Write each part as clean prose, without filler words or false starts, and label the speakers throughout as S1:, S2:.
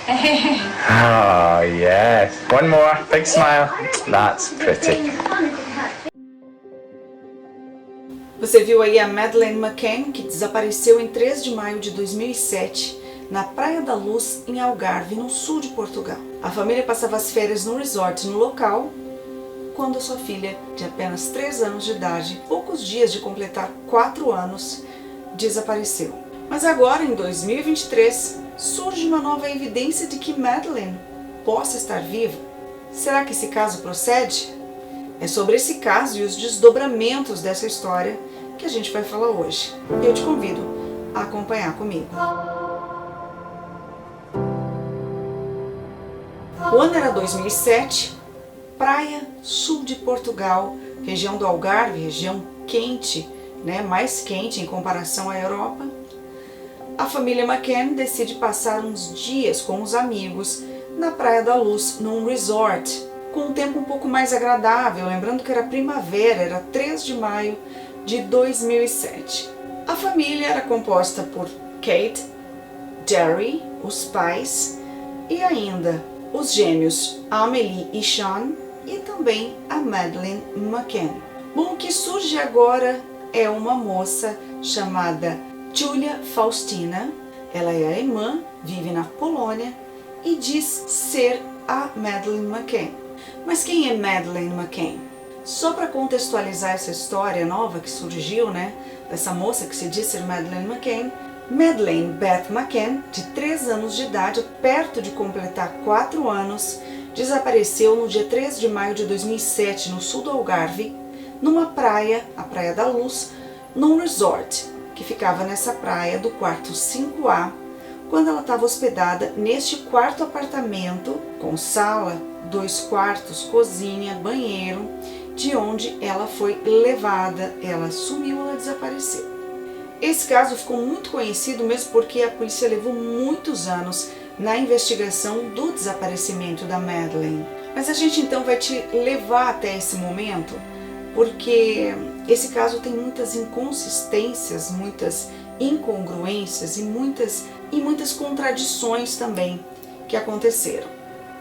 S1: Oh, yes. One more. Big smile. That's pretty.
S2: Você viu aí a Madeleine McCann, que desapareceu em 3 de maio de 2007, na Praia da Luz, em Algarve, no sul de Portugal. A família passava as férias no resort no local, quando a sua filha, de apenas 3 anos de idade, poucos dias de completar 4 anos, desapareceu. Mas agora, em 2023, surge uma nova evidência de que Madeleine possa estar viva. Será que esse caso procede? É sobre esse caso e os desdobramentos dessa história que a gente vai falar hoje. Eu te convido a acompanhar comigo. O ano era 2007, praia, sul de Portugal, região do Algarve, região quente, mais quente em comparação à Europa. A família McCann decide passar uns dias com os amigos na Praia da Luz, num resort, com um tempo um pouco mais agradável, lembrando que era primavera, era 3 de maio de 2007. A família era composta por Kate, Jerry, os pais, e ainda os gêmeos Amelie e Sean, e também a Madeleine McCann. Bom, o que surge agora é uma moça chamada Julia Faustina. Ela é alemã, vive na Polônia e diz ser a Madeleine McCann. Mas quem é Madeleine McCann? Só para contextualizar essa história nova que surgiu, dessa moça que se diz ser Madeleine McCann, Madeleine Beth McCann, de 3 anos de idade, perto de completar 4 anos, desapareceu no dia 3 de maio de 2007, no sul do Algarve, numa praia, a Praia da Luz, num resort, que ficava nessa praia do quarto 5A, quando ela estava hospedada neste quarto apartamento, com sala, 2 quartos, cozinha, banheiro, de onde ela foi levada, ela sumiu, ela desapareceu. Esse caso ficou muito conhecido mesmo porque a polícia levou muitos anos na investigação do desaparecimento da Madeleine. Mas a gente então vai te levar até esse momento, porque esse caso tem muitas inconsistências, muitas incongruências e muitas contradições também que aconteceram.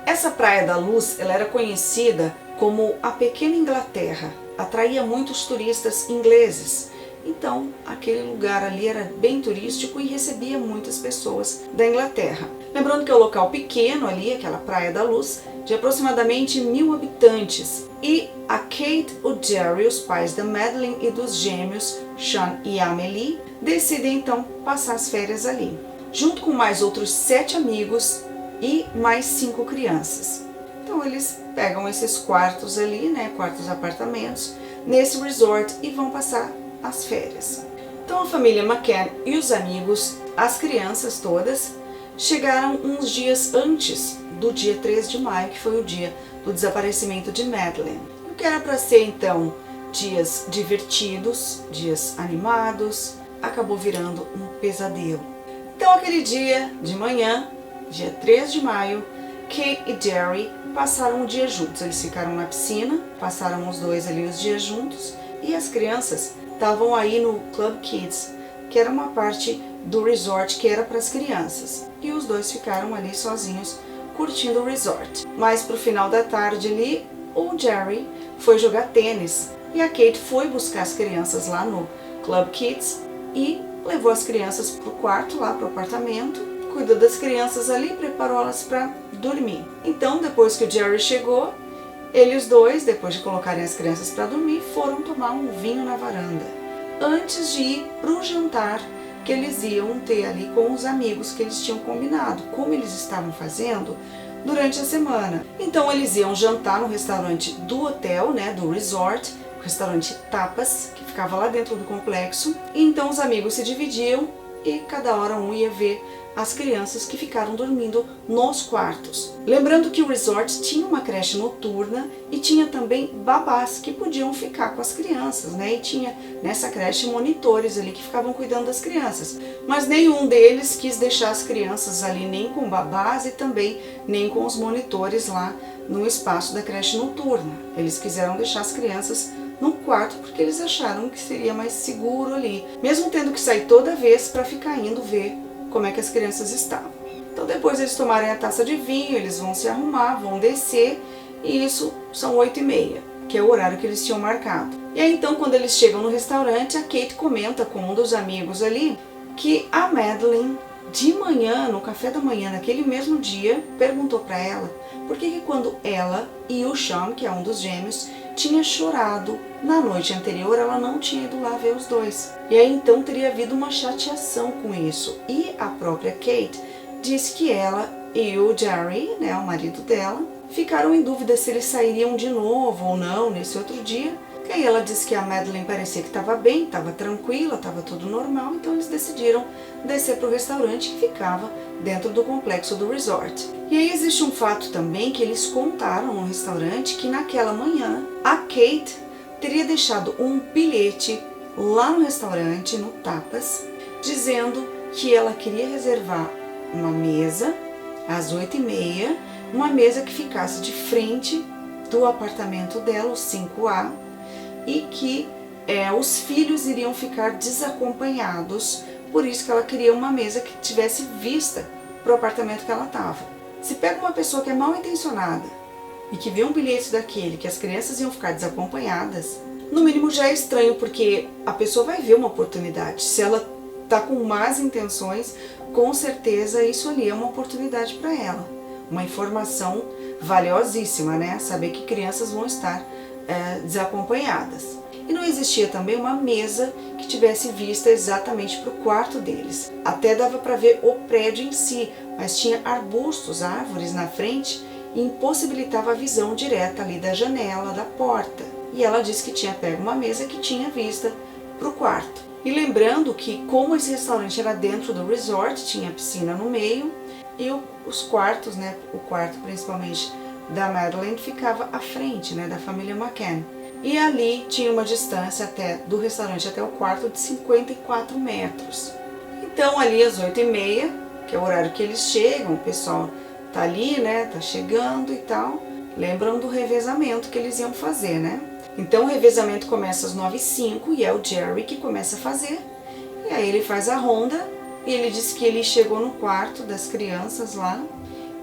S2: Essa Praia da Luz, ela era conhecida como a Pequena Inglaterra, atraía muitos turistas ingleses. Então, aquele lugar ali era bem turístico e recebia muitas pessoas da Inglaterra. Lembrando que é um local pequeno ali, aquela Praia da Luz, de aproximadamente 1000 habitantes. E a Kate, o Jerry, os pais da Madeleine e dos gêmeos Sean e Amelie, decidem então passar as férias ali, junto com mais outros 7 amigos e mais 5 crianças. Então eles pegam esses quartos ali, quartos apartamentos, nesse resort e vão passar as férias. Então a família McCann e os amigos, as crianças todas, chegaram uns dias antes do dia 3 de maio, que foi o dia do desaparecimento de Madeleine. O que era para ser então dias divertidos, dias animados, acabou virando um pesadelo. Então aquele dia de manhã, dia 3 de maio, Kate e Jerry passaram o dia juntos. Eles ficaram na piscina, passaram os dois ali os dias juntos, e as crianças estavam aí no Club Kids, que era uma parte do resort que era para as crianças. E os dois ficaram ali sozinhos, curtindo o resort. Mas pro final da tarde ali, o Jerry foi jogar tênis e a Kate foi buscar as crianças lá no Club Kids e levou as crianças pro quarto, lá pro apartamento, cuidou das crianças ali e preparou elas para dormir. Então, depois que o Jerry chegou, eles dois, depois de colocarem as crianças para dormir, foram tomar um vinho na varanda, antes de ir para o jantar que eles iam ter ali com os amigos que eles tinham combinado, como eles estavam fazendo durante a semana. Então eles iam jantar no restaurante do hotel, do resort, o restaurante Tapas, que ficava lá dentro do complexo. E então os amigos se dividiam e cada hora um ia ver as crianças que ficaram dormindo nos quartos. Lembrando que o resort tinha uma creche noturna e tinha também babás que podiam ficar com as crianças, E tinha nessa creche monitores ali que ficavam cuidando das crianças. Mas nenhum deles quis deixar as crianças ali nem com babás e também nem com os monitores lá no espaço da creche noturna. Eles quiseram deixar as crianças no quarto porque eles acharam que seria mais seguro ali, mesmo tendo que sair toda vez para ficar indo ver como é que as crianças estavam. Então depois eles tomarem a taça de vinho, eles vão se arrumar, vão descer, e isso são 8h30, que é o horário que eles tinham marcado. E aí então quando eles chegam no restaurante, a Kate comenta com um dos amigos ali que a Madeleine, de manhã, no café da manhã, naquele mesmo dia, perguntou para ela por que quando ela e o Sean, que é um dos gêmeos, tinha chorado na noite anterior, ela não tinha ido lá ver os dois. E aí então teria havido uma chateação com isso. E a própria Kate disse que ela e o Jerry, né, o marido dela, ficaram em dúvida se eles sairiam de novo ou não nesse outro dia. E aí ela disse que a Madeleine parecia que estava bem, estava tranquila, estava tudo normal, então eles decidiram descer para o restaurante que ficava dentro do complexo do resort. E aí existe um fato também que eles contaram no restaurante, que naquela manhã a Kate teria deixado um bilhete lá no restaurante, no Tapas, dizendo que ela queria reservar uma mesa às 8h30, uma mesa que ficasse de frente do apartamento dela, o 5A, e que os filhos iriam ficar desacompanhados, por isso que ela queria uma mesa que tivesse vista para o apartamento que ela estava. Se pega uma pessoa que é mal intencionada e que vê um bilhete daquele que as crianças iam ficar desacompanhadas, no mínimo já é estranho, porque a pessoa vai ver uma oportunidade. Se ela está com más intenções, com certeza isso ali é uma oportunidade para ela. Uma informação valiosíssima, né? Saber que crianças vão estar desacompanhadas. E não existia também uma mesa que tivesse vista exatamente para o quarto deles. Até dava para ver o prédio em si, mas tinha arbustos, árvores na frente e impossibilitava a visão direta ali da janela, da porta. E ela disse que tinha pego uma mesa que tinha vista para o quarto. E lembrando que, como esse restaurante era dentro do resort, tinha piscina no meio, e os quartos, né, o quarto principalmente da Madeleine, ficava à frente, né, da família McCann. E ali tinha uma distância do restaurante até o quarto de 54 metros. Então ali às 8h30, que é o horário que eles chegam, o pessoal tá ali, né, tá chegando e tal, lembram do revezamento que eles iam fazer, né? Então o revezamento começa às 9h05 e é o Jerry que começa a fazer. E aí ele faz a ronda e ele disse que ele chegou no quarto das crianças lá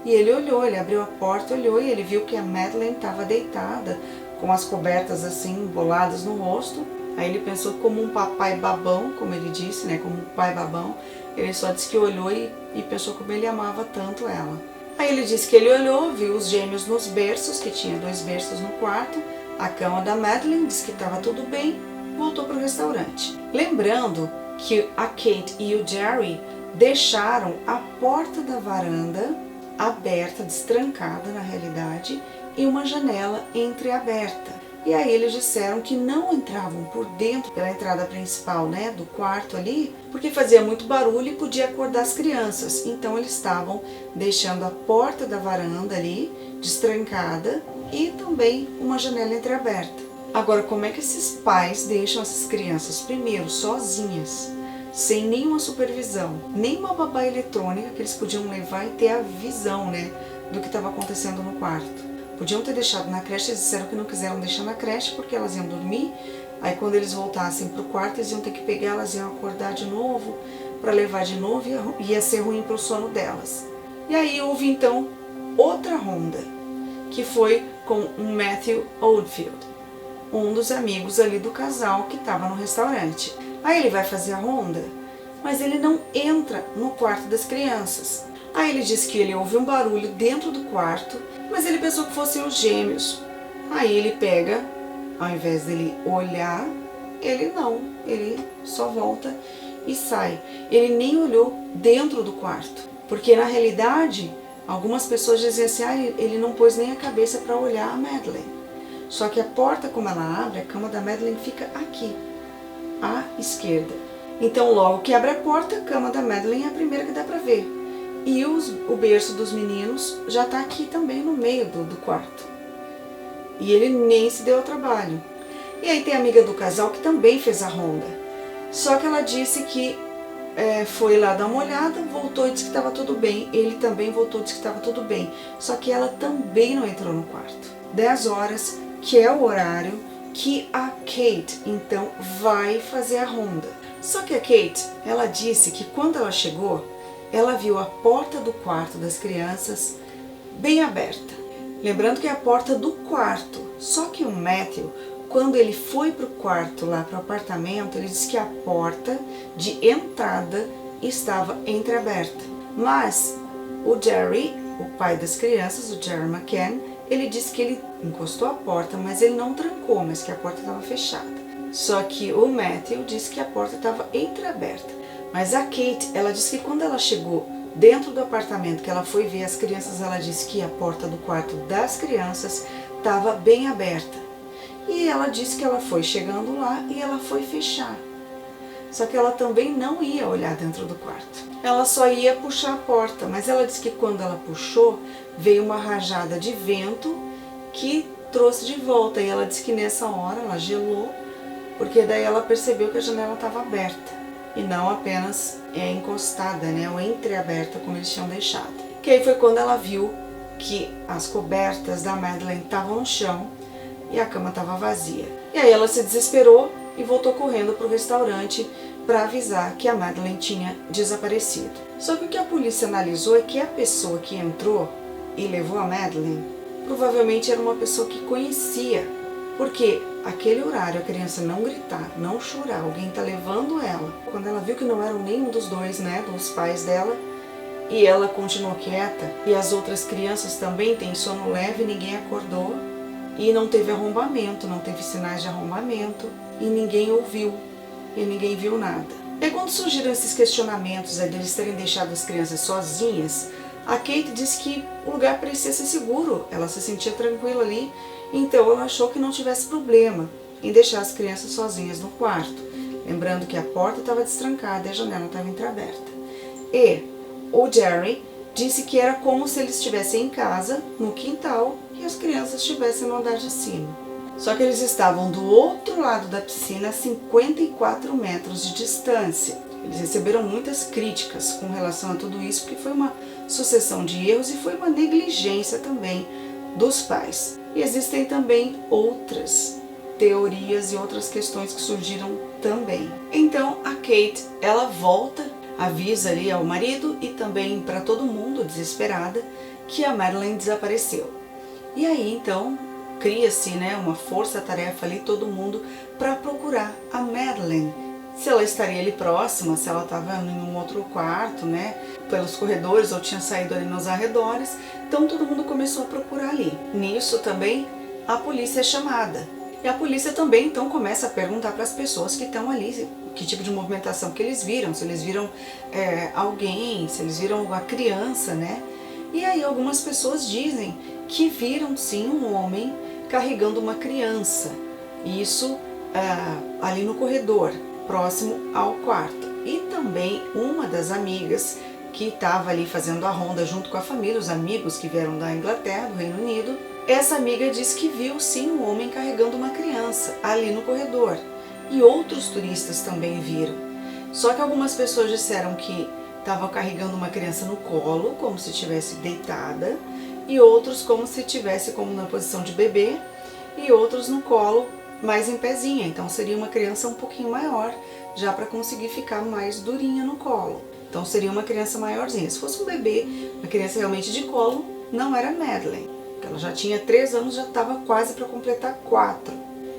S2: e ele olhou, ele abriu a porta, olhou e ele viu que a Madeleine estava deitada com as cobertas assim emboladas no rosto. Aí ele pensou como um papai babão, como ele disse, né, como um pai babão. Ele só disse que olhou e pensou como ele amava tanto ela. Aí ele disse que ele olhou, viu os gêmeos nos berços, que tinha 2 berços no quarto, a cama da Madeleine, disse que estava tudo bem, voltou para o restaurante. Lembrando que a Kate e o Jerry deixaram a porta da varanda aberta, destrancada na realidade, e uma janela entreaberta. E aí eles disseram que não entravam por dentro pela entrada principal, né, do quarto ali, porque fazia muito barulho e podia acordar as crianças. Então eles estavam deixando a porta da varanda ali destrancada e também uma janela entreaberta. Agora, como é que esses pais deixam essas crianças primeiro sozinhas, sem nenhuma supervisão, nem uma babá eletrônica que eles podiam levar e ter a visão, né, do que estava acontecendo no quarto? Podiam ter deixado na creche, eles disseram que não quiseram deixar na creche porque elas iam dormir. Aí quando eles voltassem para o quarto, eles iam ter que pegar, elas iam acordar de novo, para levar de novo, e ia ser ruim para o sono delas. E aí houve então outra ronda, que foi com o Matthew Oldfield, um dos amigos ali do casal que estava no restaurante. Aí ele vai fazer a ronda, mas ele não entra no quarto das crianças. Aí ele disse que ele ouviu um barulho dentro do quarto, mas ele pensou que fossem os gêmeos. Aí ele pega, ao invés dele olhar, ele só volta e sai. Ele nem olhou dentro do quarto, porque na realidade, algumas pessoas diziam assim, ele não pôs nem a cabeça para olhar a Madeleine. Só que a porta, como ela abre, a cama da Madeleine fica aqui, à esquerda. Então logo que abre a porta, a cama da Madeleine é a primeira que dá para ver. E o berço dos meninos já está aqui também no meio do quarto. E ele nem se deu ao trabalho. E aí tem a amiga do casal que também fez a ronda. Só que ela disse que foi lá dar uma olhada, voltou e disse que estava tudo bem. Ele também voltou e disse que estava tudo bem. Só que ela também não entrou no quarto. 10 horas, que é o horário que a Kate, então, vai fazer a ronda. Só que a Kate, ela disse que quando ela chegou, ela viu a porta do quarto das crianças bem aberta. Lembrando que é a porta do quarto, só que o Matthew, quando ele foi para o quarto, lá para o apartamento, ele disse que a porta de entrada estava entreaberta. Mas o Jerry, o pai das crianças, o Jerry McCann, ele disse que ele encostou a porta, mas ele não trancou, mas que a porta estava fechada. Só que o Matthew disse que a porta estava entreaberta. Mas a Kate, ela disse que quando ela chegou dentro do apartamento, que ela foi ver as crianças, ela disse que a porta do quarto das crianças estava bem aberta. E ela disse que ela foi chegando lá e ela foi fechar. Só que ela também não ia olhar dentro do quarto. Ela só ia puxar a porta, mas ela disse que quando ela puxou, veio uma rajada de vento que trouxe de volta. E ela disse que nessa hora ela gelou, porque daí ela percebeu que a janela estava aberta e não apenas encostada, né, ou entreaberta como eles tinham deixado. Que aí foi quando ela viu que as cobertas da Madeleine estavam no chão e a cama estava vazia. E aí ela se desesperou e voltou correndo para o restaurante para avisar que a Madeleine tinha desaparecido. Só que o que a polícia analisou é que a pessoa que entrou e levou a Madeleine provavelmente era uma pessoa que conhecia, porque aquele horário, a criança não gritar, não chorar, alguém tá levando ela. Quando ela viu que não eram nenhum dos dois, né, dos pais dela, e ela continuou quieta, e as outras crianças também têm sono leve, ninguém acordou, e não teve arrombamento, não teve sinais de arrombamento, e ninguém ouviu, e ninguém viu nada. E quando surgiram esses questionamentos deles terem deixado as crianças sozinhas, a Kate disse que o lugar parecia ser seguro, ela se sentia tranquila ali, então ela achou que não tivesse problema em deixar as crianças sozinhas no quarto, lembrando que a porta estava destrancada e a janela estava entreaberta. E o Jerry disse que era como se eles estivessem em casa, no quintal, e as crianças estivessem no andar de cima. Só que eles estavam do outro lado da piscina, a 54 metros de distância. Eles receberam muitas críticas com relação a tudo isso, porque foi uma sucessão de erros e foi uma negligência também dos pais. E existem também outras teorias e outras questões que surgiram também. Então a Kate, ela volta, avisa ali ao marido e também para todo mundo, desesperada, que a Madeleine desapareceu. E aí então cria-se, né, uma força-tarefa ali, todo mundo, para procurar a Madeleine. Se ela estaria ali próxima, se ela estava em um outro quarto, né, pelos corredores ou tinha saído ali nos arredores. Então todo mundo começou a procurar ali. Nisso também a polícia é chamada. E a polícia também então começa a perguntar para as pessoas que estão ali que tipo de movimentação que eles viram, se eles viram alguém, se eles viram a criança, né? E aí algumas pessoas dizem que viram sim um homem carregando uma criança. Isso ali no corredor, próximo ao quarto. E também uma das amigas que estava ali fazendo a ronda junto com a família, os amigos que vieram da Inglaterra, do Reino Unido, essa amiga disse que viu sim um homem carregando uma criança ali no corredor. E outros turistas também viram. Só que algumas pessoas disseram que estava carregando uma criança no colo, como se estivesse deitada, e outros como se estivesse como na posição de bebê, e outros no colo, mais em pezinha. Então seria uma criança um pouquinho maior, já para conseguir ficar mais durinha no colo. Então seria uma criança maiorzinha. Se fosse um bebê, uma criança realmente de colo, não era Madeleine. Ela já tinha 3 anos, já estava quase para completar 4.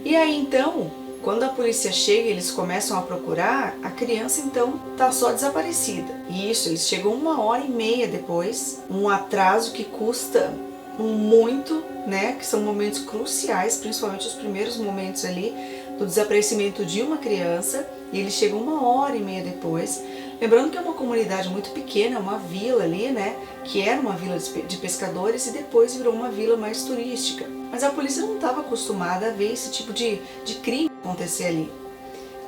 S2: E aí então, quando a polícia chega e eles começam a procurar, a criança então está só desaparecida. E isso, eles chegam 1h30 depois, um atraso que custa muito, né? Que são momentos cruciais, principalmente os primeiros momentos ali do desaparecimento de uma criança. E eles chegam 1h30 depois. Lembrando que é uma comunidade muito pequena, uma vila ali, né? Que era uma vila de pescadores e depois virou uma vila mais turística. Mas a polícia não estava acostumada a ver esse tipo de crime acontecer ali,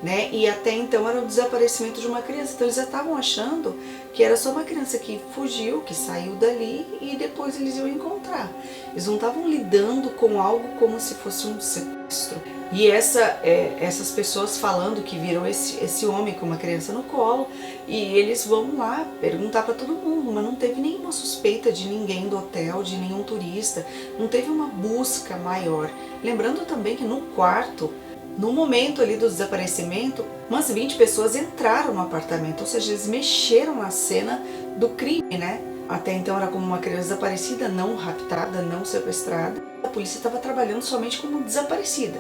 S2: né? E até então era o desaparecimento de uma criança. Então eles já estavam achando que era só uma criança que fugiu, que saiu dali e depois eles iam encontrar. Eles não estavam lidando com algo como se fosse um sequestro. E essas pessoas falando que viram esse homem com uma criança no colo, e eles vão lá perguntar para todo mundo, mas não teve nenhuma suspeita de ninguém do hotel, de nenhum turista, não teve uma busca maior. Lembrando também que no quarto No momento ali do desaparecimento, umas 20 pessoas entraram no apartamento, ou seja, eles mexeram na cena do crime, né? Até então era como uma criança desaparecida, não raptada, não sequestrada. A polícia estava trabalhando somente como desaparecida.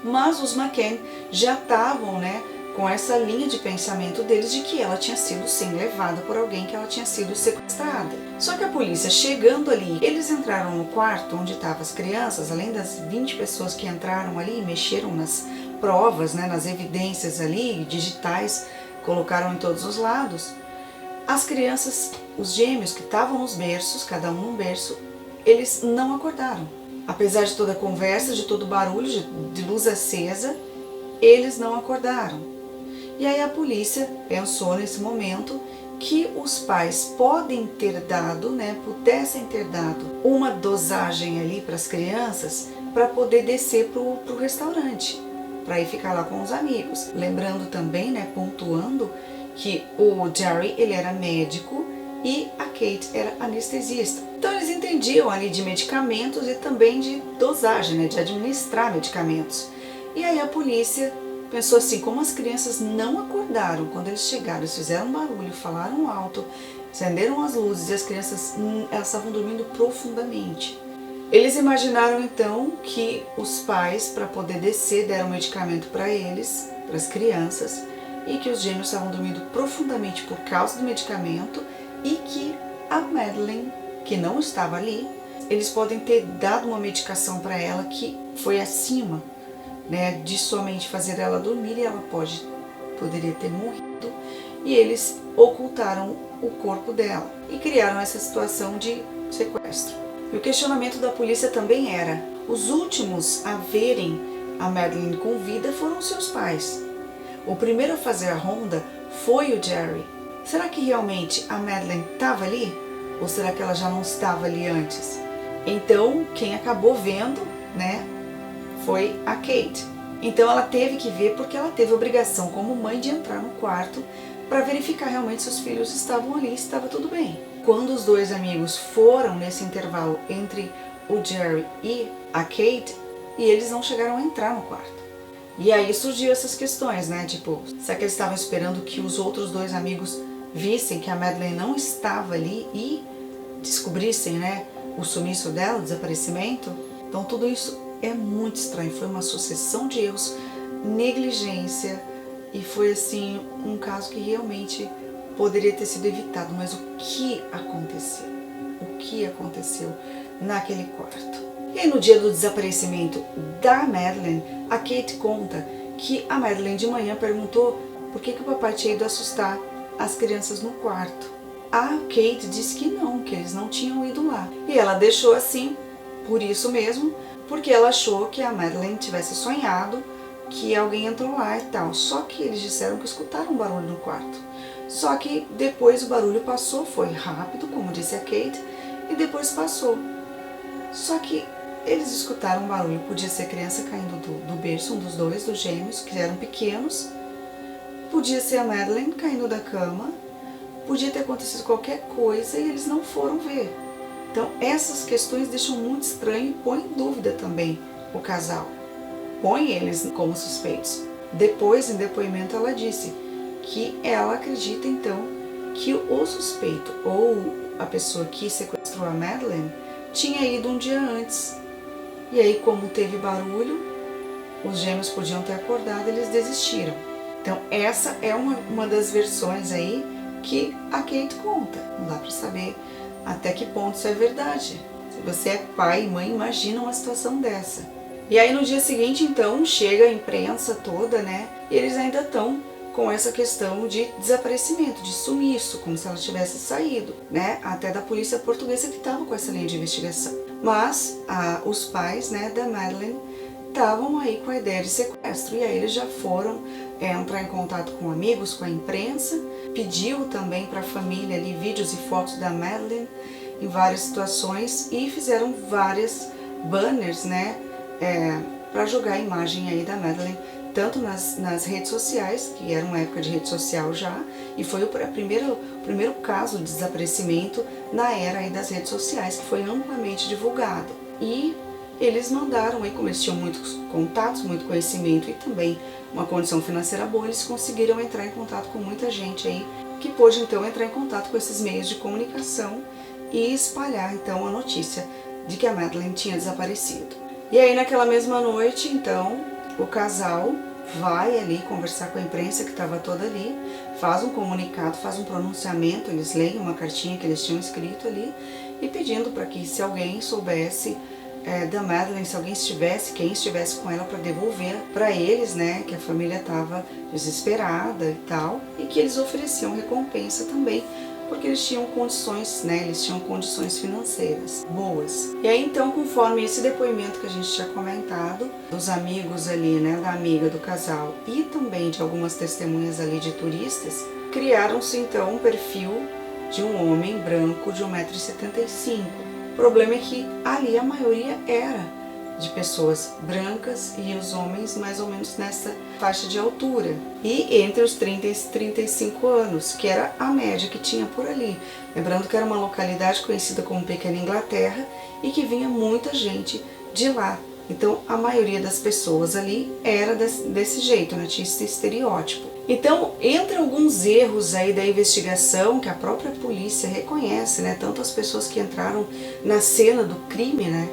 S2: Mas os McCann já estavam, né, com essa linha de pensamento deles de que ela tinha sido sim levada por alguém, que ela tinha sido sequestrada. Só que a polícia chegando ali, eles entraram no quarto onde estavam as crianças, além das 20 pessoas que entraram ali e mexeram nas provas, né, nas evidências ali, digitais, colocaram em todos os lados. As crianças, os gêmeos que estavam nos berços, cada um num berço, eles não acordaram. Apesar de toda a conversa, de todo o barulho, de luz acesa, eles não acordaram. E aí a polícia pensou nesse momento que os pais podem ter dado, né, pudessem ter dado uma dosagem ali para as crianças para poder descer para o restaurante, para ir ficar lá com os amigos. Lembrando também, né, pontuando que o Jerry, ele era médico e a Kate era anestesista. Então eles entendiam ali de medicamentos e também de dosagem, né, de administrar medicamentos. E aí a polícia pensou assim, como as crianças não acordaram quando eles chegaram, eles fizeram barulho, falaram alto, acenderam as luzes e as crianças elas estavam dormindo profundamente. Eles imaginaram então que os pais, para poder descer, deram medicamento para eles, para as crianças, e que os gêmeos estavam dormindo profundamente por causa do medicamento e que a Madeleine, que não estava ali, eles podem ter dado uma medicação para ela que foi acima, né, de somente fazer ela dormir e ela poderia ter morrido, e eles ocultaram o corpo dela e criaram essa situação de sequestro. E o questionamento da polícia também era, os últimos a verem a Madeleine com vida foram seus pais. O primeiro a fazer a ronda foi o Jerry. Será que realmente a Madeleine estava ali? Ou será que ela já não estava ali antes? Então, quem acabou vendo, né, foi a Kate. Então ela teve que ver porque ela teve a obrigação como mãe de entrar no quarto para verificar realmente se os filhos estavam ali, se estava tudo bem. Quando os dois amigos foram nesse intervalo entre o Jerry e a Kate, e eles não chegaram a entrar no quarto. E aí surgiu essas questões, né? Tipo, será que eles estavam esperando que os outros dois amigos vissem que a Madeleine não estava ali e descobrissem, né, o sumiço dela, o desaparecimento? Então tudo isso é muito estranho, foi uma sucessão de erros, negligência, e foi assim um caso que realmente poderia ter sido evitado. Mas o que aconteceu? O que aconteceu naquele quarto? E aí, no dia do desaparecimento da Madeleine, a Kate conta que a Madeleine de manhã perguntou por que o papai tinha ido assustar as crianças no quarto. A Kate disse que não, que eles não tinham ido lá. E ela deixou assim, por isso mesmo, porque ela achou que a Madeleine tivesse sonhado que alguém entrou lá e tal. Só que eles disseram que escutaram um barulho no quarto. Só que depois o barulho passou, foi rápido, como disse a Kate, e depois passou. Só que eles escutaram um barulho, podia ser criança caindo do berço, um dos dois, dos gêmeos, que eram pequenos. Podia ser a Madeleine caindo da cama, podia ter acontecido qualquer coisa e eles não foram ver. Então essas questões deixam muito estranho e põem em dúvida também o casal. Põe eles como suspeitos. Depois, em depoimento, ela disse que ela acredita então que o suspeito ou a pessoa que sequestrou a Madeleine tinha ido um dia antes. E aí, como teve barulho, os gêmeos podiam ter acordado, eles desistiram. Então essa é uma das versões aí que a Kate conta. Não dá para saber até que ponto isso é verdade. Se você é pai e mãe, imagina uma situação dessa. E aí no dia seguinte, então, chega a imprensa toda, né? E eles ainda estão com essa questão de desaparecimento, de sumiço, como se ela tivesse saído, né? Até da polícia portuguesa que estava com essa linha de investigação. Mas os pais, né, da Madeleine estavam aí com a ideia de sequestro. E aí eles já foram entrar em contato com amigos, com a imprensa, pediu também para a família ali vídeos e fotos da Madeleine em várias situações e fizeram várias banners, né, para jogar a imagem aí da Madeleine, tanto nas redes sociais, que era uma época de rede social já, e foi o primeiro caso de desaparecimento na era aí das redes sociais, que foi amplamente divulgado. E eles mandaram, aí como eles tinham muitos contatos, muito conhecimento e também uma condição financeira boa, eles conseguiram entrar em contato com muita gente aí, que pôde então entrar em contato com esses meios de comunicação e espalhar então a notícia de que a Madeleine tinha desaparecido. E aí naquela mesma noite, então, o casal vai ali conversar com a imprensa que estava toda ali, faz um comunicado, faz um pronunciamento, eles leem uma cartinha que eles tinham escrito ali e pedindo para que se alguém soubesse da Madeleine, se alguém estivesse, quem estivesse com ela, para devolver para eles, né, que a família estava desesperada e tal, e que eles ofereciam recompensa também, porque eles tinham condições, né, eles tinham condições financeiras boas. E aí então, conforme esse depoimento que a gente tinha comentado, dos amigos ali, né, da amiga do casal e também de algumas testemunhas ali de turistas, criaram-se então um perfil de um homem branco de 1,75 m. O problema é que ali a maioria era de pessoas brancas e os homens mais ou menos nessa faixa de altura. E entre os 30 e 35 anos, que era a média que tinha por ali. Lembrando que era uma localidade conhecida como Pequena Inglaterra e que vinha muita gente de lá. Então a maioria das pessoas ali era desse jeito, né? Tinha esse estereótipo. Então, entre alguns erros aí da investigação que a própria polícia reconhece, né? Tanto as pessoas que entraram na cena do crime, né?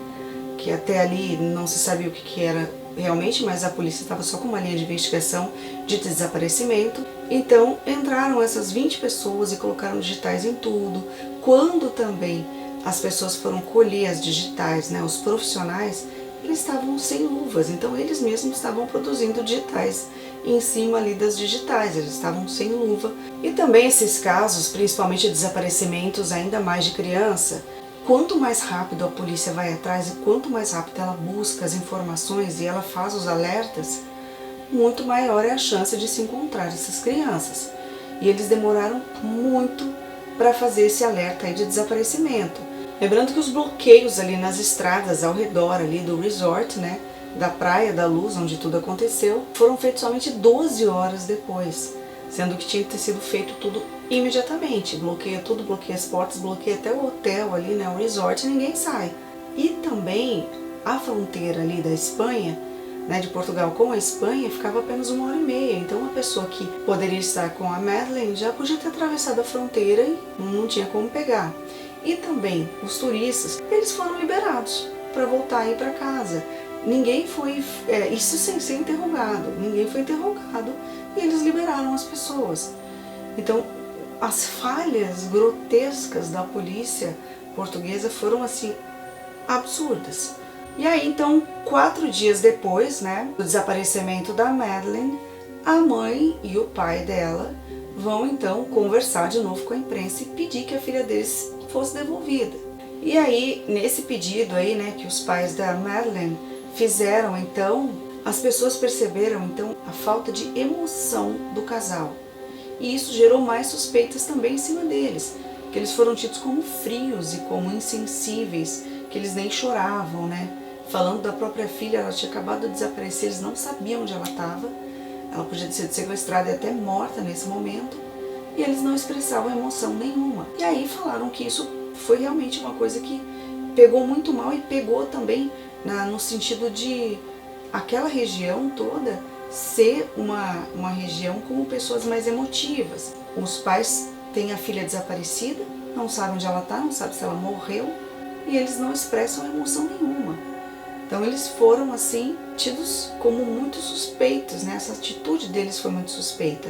S2: Que até ali não se sabia o que era realmente, mas a polícia estava só com uma linha de investigação de desaparecimento. Então entraram essas 20 pessoas e colocaram digitais em tudo. Quando também as pessoas foram colher as digitais, né, os profissionais, eles estavam sem luvas, então eles mesmos estavam produzindo digitais em cima ali das digitais, eles estavam sem luva. E também esses casos, principalmente desaparecimentos ainda mais de criança, quanto mais rápido a polícia vai atrás e quanto mais rápido ela busca as informações e ela faz os alertas, muito maior é a chance de se encontrar essas crianças. E eles demoraram muito para fazer esse alerta aí de desaparecimento. Lembrando que os bloqueios ali nas estradas ao redor ali do resort, né, da Praia da Luz, onde tudo aconteceu, foram feitos somente 12 horas depois, sendo que tinha que ter sido feito tudo imediatamente. Bloqueia tudo, bloqueia as portas, bloqueia até o hotel ali, né, o resort, e ninguém sai. E também a fronteira ali da Espanha, né, de Portugal com a Espanha, ficava apenas 1h30. Então uma pessoa que poderia estar com a Madeleine já podia ter atravessado a fronteira e não tinha como pegar. E também os turistas, eles foram liberados para voltar aí para casa. Ninguém foi, isso sem ser interrogado, ninguém foi interrogado e eles liberaram as pessoas. Então, as falhas grotescas da polícia portuguesa foram assim absurdas. E aí então, 4 dias depois, né, do desaparecimento da Madeleine, a mãe e o pai dela vão então conversar de novo com a imprensa e pedir que a filha deles fosse devolvida. E aí, nesse pedido aí, né, que os pais da Madeleine fizeram, então, as pessoas perceberam então a falta de emoção do casal. E isso gerou mais suspeitas também em cima deles, que eles foram tidos como frios e como insensíveis, que eles nem choravam, né? Falando da própria filha, ela tinha acabado de desaparecer, eles não sabiam onde ela estava, ela podia ter sido sequestrada e até morta nesse momento, e eles não expressavam emoção nenhuma. E aí falaram que isso foi realmente uma coisa que pegou muito mal e pegou também no sentido de aquela região toda ser uma região com pessoas mais emotivas. Os pais têm a filha desaparecida, não sabem onde ela está, não sabem se ela morreu, e eles não expressam emoção nenhuma. Então eles foram assim tidos como muito suspeitos, né? Essa atitude deles foi muito suspeita,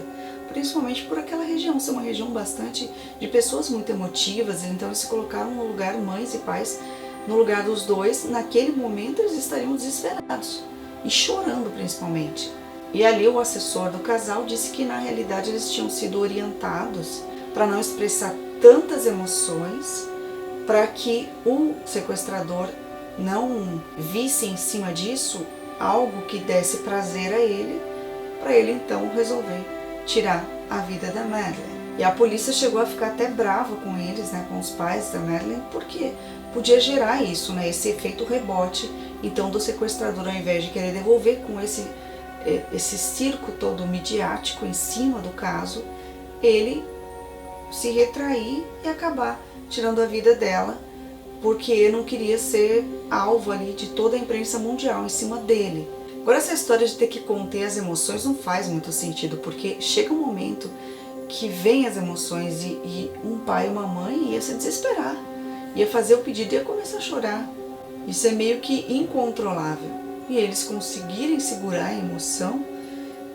S2: principalmente por aquela região ser uma região bastante de pessoas muito emotivas. Então eles se colocaram no lugar, mães e pais, no lugar dos dois. Naquele momento eles estariam desesperados e chorando principalmente. E ali o assessor do casal disse que na realidade eles tinham sido orientados para não expressar tantas emoções, para que o sequestrador não visse em cima disso algo que desse prazer a ele, para ele então resolver tirar a vida da Madeleine. E a polícia chegou a ficar até brava com eles, né, com os pais da Madeleine, porque podia gerar isso, né, esse efeito rebote, então do sequestrador, ao invés de querer devolver com esse circo todo midiático em cima do caso, ele se retrair e acabar tirando a vida dela porque não queria ser alvo ali de toda a imprensa mundial em cima dele. Agora, essa história de ter que conter as emoções não faz muito sentido, porque chega um momento que vem as emoções e um pai e uma mãe ia se desesperar, ia fazer o pedido e ia começar a chorar. Isso é meio que incontrolável. E eles conseguirem segurar a emoção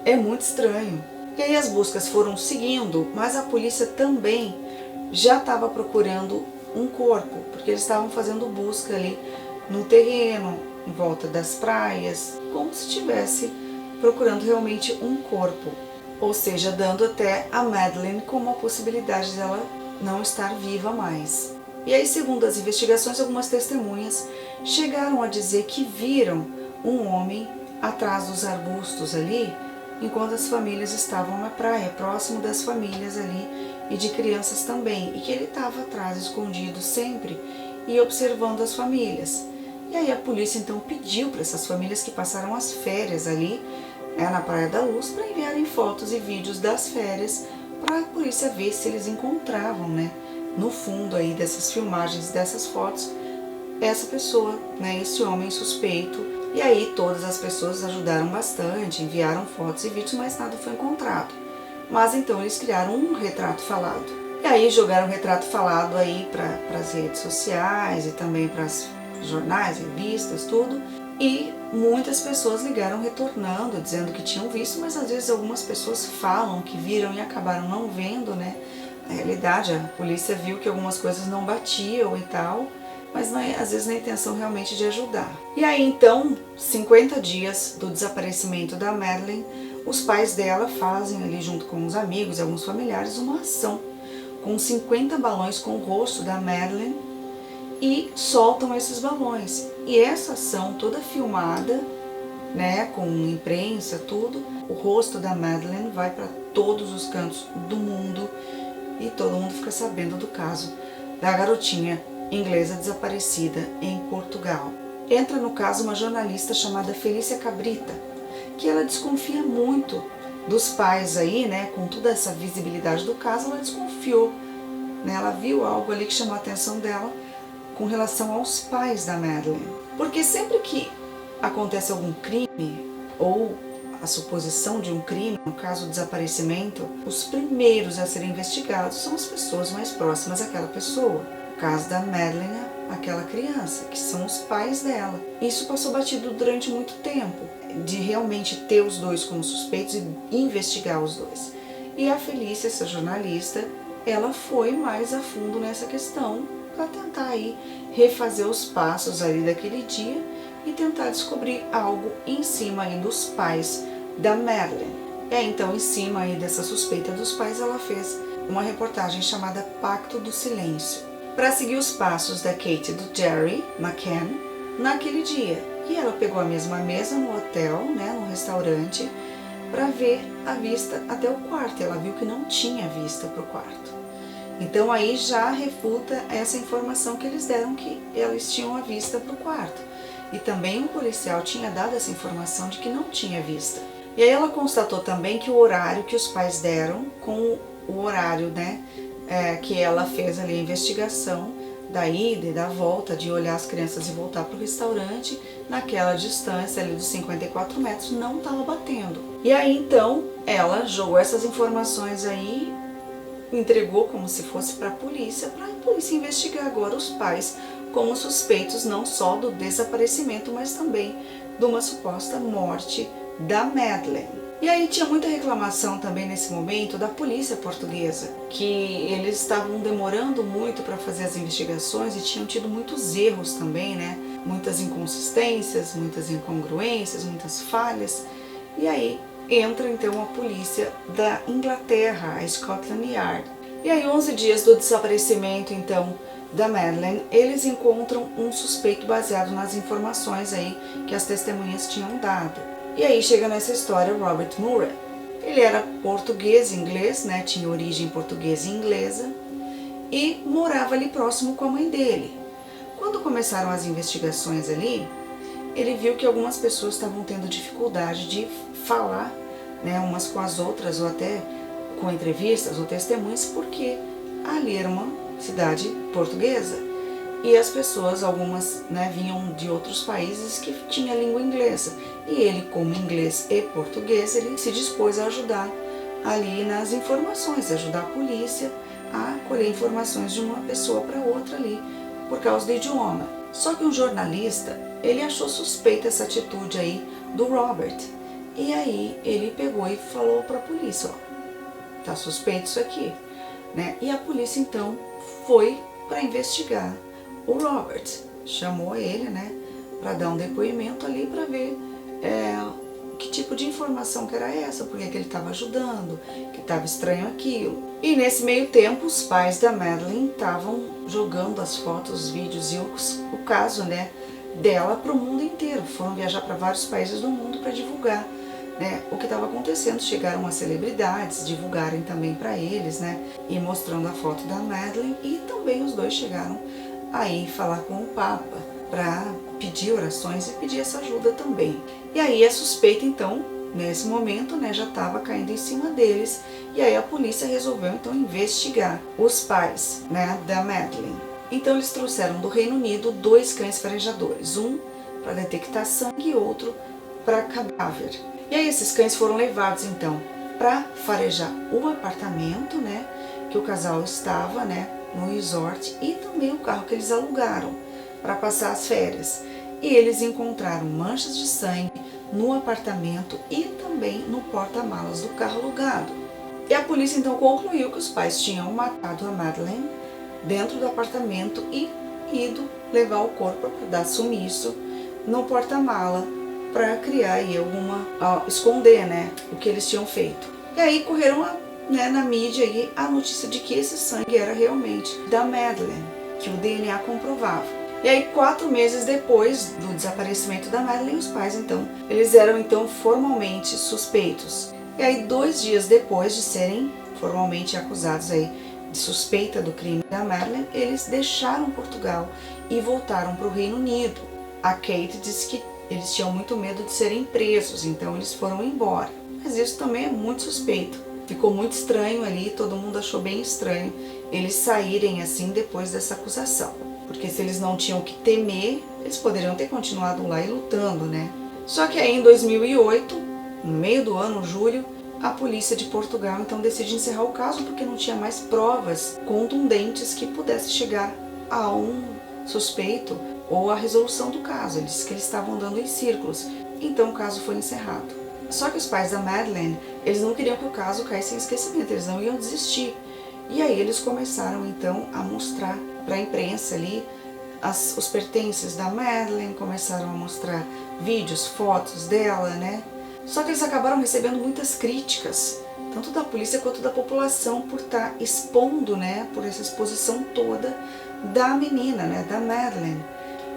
S2: é muito estranho. E aí as buscas foram seguindo, mas a polícia também já estava procurando um corpo, porque eles estavam fazendo busca ali no terreno, em volta das praias, como se estivesse procurando realmente um corpo. Ou seja, dando até a Madeleine como a possibilidade dela não estar viva mais. E aí, segundo as investigações, algumas testemunhas chegaram a dizer que viram um homem atrás dos arbustos ali, enquanto as famílias estavam na praia, próximo das famílias ali e de crianças também, e que ele estava atrás, escondido sempre e observando as famílias. E aí a polícia então pediu para essas famílias que passaram as férias ali na Praia da Luz para enviarem fotos e vídeos das férias para a polícia ver se eles encontravam, no fundo aí dessas filmagens, dessas fotos, essa pessoa, esse homem suspeito. E aí todas as pessoas ajudaram bastante, enviaram fotos e vídeos, mas nada foi encontrado. Mas então eles criaram um retrato falado. E aí jogaram o retrato falado aí para as redes sociais e também para as jornais, revistas, tudo. E muitas pessoas ligaram retornando, dizendo que tinham visto, mas às vezes algumas pessoas falam que viram e acabaram não vendo, Na realidade, a polícia viu que algumas coisas não batiam e tal, mas às vezes na intenção realmente de ajudar. E aí então, 50 dias do desaparecimento da Madeleine, os pais dela fazem ali junto com os amigos e alguns familiares uma ação com 50 balões com o rosto da Madeleine e soltam esses balões. E essa ação toda filmada, com imprensa, tudo, o rosto da Madeleine vai para todos os cantos do mundo e todo mundo fica sabendo do caso da garotinha inglesa desaparecida em Portugal. Entra no caso uma jornalista chamada Felícia Cabrita, que ela desconfia muito dos pais aí, com toda essa visibilidade do caso, ela desconfiou, ela viu algo ali que chamou a atenção dela com relação aos pais da Madeleine. Porque sempre que acontece algum crime ou a suposição de um crime, no caso do desaparecimento, os primeiros a serem investigados são as pessoas mais próximas àquela pessoa. No caso da Madeleine, aquela criança, que são os pais dela. Isso passou batido durante muito tempo, de realmente ter os dois como suspeitos e investigar os dois. E a Felícia, essa jornalista, ela foi mais a fundo nessa questão para tentar aí refazer os passos ali daquele dia e tentar descobrir algo em cima aí dos pais da Madeleine. E aí, então, em cima aí dessa suspeita dos pais, ela fez uma reportagem chamada Pacto do Silêncio, para seguir os passos da Kate e do Jerry McCann naquele dia. E ela pegou a mesma mesa no hotel, no restaurante, para ver a vista até o quarto. Ela viu que não tinha vista para o quarto. Então aí já refuta essa informação que eles deram, que eles tinham a vista para o quarto. E também o policial tinha dado essa informação de que não tinha vista. E aí ela constatou também que o horário que os pais deram com o horário, que ela fez ali a investigação da ida e da volta, de olhar as crianças e voltar para o restaurante, naquela distância ali dos 54 metros, não estava batendo. E aí então ela jogou essas informações aí, entregou como se fosse para a polícia investigar agora os pais como suspeitos não só do desaparecimento, mas também de uma suposta morte da Madeleine. E aí tinha muita reclamação também nesse momento da polícia portuguesa, que eles estavam demorando muito para fazer as investigações e tinham tido muitos erros também, muitas inconsistências, muitas incongruências, muitas falhas. E aí entra então a polícia da Inglaterra, a Scotland Yard. E aí, 11 dias do desaparecimento então da Madeleine, eles encontram um suspeito baseado nas informações aí que as testemunhas tinham dado. E aí chega nessa história o Robert Murray. Ele era português e inglês, tinha origem portuguesa e inglesa, e morava ali próximo com a mãe dele. Quando começaram as investigações ali, ele viu que algumas pessoas estavam tendo dificuldade de falar, umas com as outras, ou até com entrevistas ou testemunhas, porque ali era uma cidade portuguesa. e as pessoas, algumas, né, vinham de outros países que tinham língua inglesa. E ele, como inglês e português, ele se dispôs a ajudar ali nas informações, ajudar a polícia a colher informações de uma pessoa para outra ali, por causa do idioma. Só que um jornalista, ele achou suspeita essa atitude aí do Robert. E aí ele pegou e falou para a polícia, ó, tá suspeito isso aqui, né? E a polícia então foi para investigar o Robert, chamou ele, né, para dar um depoimento ali para ver que tipo de informação que era essa, porque que ele estava ajudando, que estava estranho aquilo. E nesse meio tempo, os pais da Madeleine estavam jogando as fotos, os vídeos e o caso, né, dela para o mundo inteiro. Foram viajar para vários países do mundo para divulgar, né, o que estava acontecendo. Chegaram as celebridades, divulgarem também para eles, né, e mostrando a foto da Madeleine. E também os dois chegaram aí falar com o Papa para pedir orações e pedir essa ajuda também. E aí a suspeita então, nesse momento, né, já estava caindo em cima deles, e aí a polícia resolveu então investigar os pais, né, da Madeleine. Então eles trouxeram do Reino Unido 2 cães farejadores, um para detectar sangue e outro para cadáver. E aí esses cães foram levados então para farejar o apartamento, né, que o casal estava, né, no resort, e também o carro que eles alugaram para passar as férias. E eles encontraram manchas de sangue no apartamento e também no porta-malas do carro alugado. E a polícia então concluiu que os pais tinham matado a Madeleine dentro do apartamento e ido levar o corpo para dar sumiço no porta-mala para criar aí esconder, né, o que eles tinham feito. E aí correram né, na mídia aí a notícia de que esse sangue era realmente da Madeleine, que o DNA comprovava. E aí 4 meses depois do desaparecimento da Madeleine, os pais então, eles eram então formalmente suspeitos. E aí 2 dias depois de serem formalmente acusados aí de suspeita do crime da Madeleine, eles deixaram Portugal e voltaram para o Reino Unido. A Kate disse que eles tinham muito medo de serem presos, então eles foram embora. Mas isso também é muito suspeito. Ficou muito estranho ali, todo mundo achou bem estranho eles saírem assim depois dessa acusação. Porque se eles não tinham que temer, eles poderiam ter continuado lá e lutando, né? Só que aí em 2008, no meio do ano, julho, a polícia de Portugal então decide encerrar o caso porque não tinha mais provas contundentes que pudesse chegar a um suspeito ou a resolução do caso. Eles disseram que eles estavam andando em círculos, então o caso foi encerrado. Só que os pais da Madeleine, eles não queriam que o caso caísse em esquecimento, eles não iam desistir. E aí eles começaram então a mostrar para a imprensa ali os pertences da Madeleine, começaram a mostrar vídeos, fotos dela, né? Só que eles acabaram recebendo muitas críticas, tanto da polícia quanto da população, por estar expondo, né, por essa exposição toda da menina, né, da Madeleine.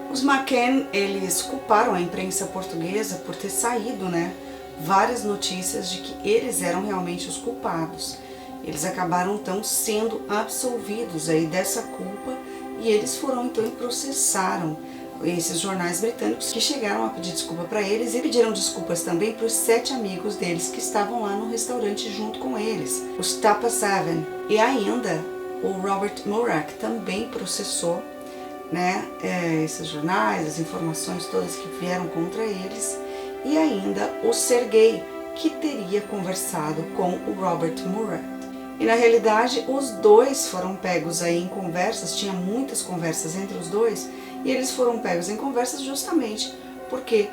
S2: Os McCann, eles culparam a imprensa portuguesa por ter saído, né, várias notícias de que eles eram realmente os culpados. Eles acabaram então sendo absolvidos aí dessa culpa e eles foram então e processaram esses jornais britânicos, que chegaram a pedir desculpa para eles e pediram desculpas também para os 7 amigos deles que estavam lá no restaurante junto com eles, os Tapa Seven. E ainda o Robert Murach também processou, né, esses jornais, as informações todas que vieram contra eles, e ainda o Sergei, que teria conversado com o Robert Murach. E na realidade os dois foram pegos aí em conversas, tinha muitas conversas entre os dois, e eles foram pegos em conversas justamente porque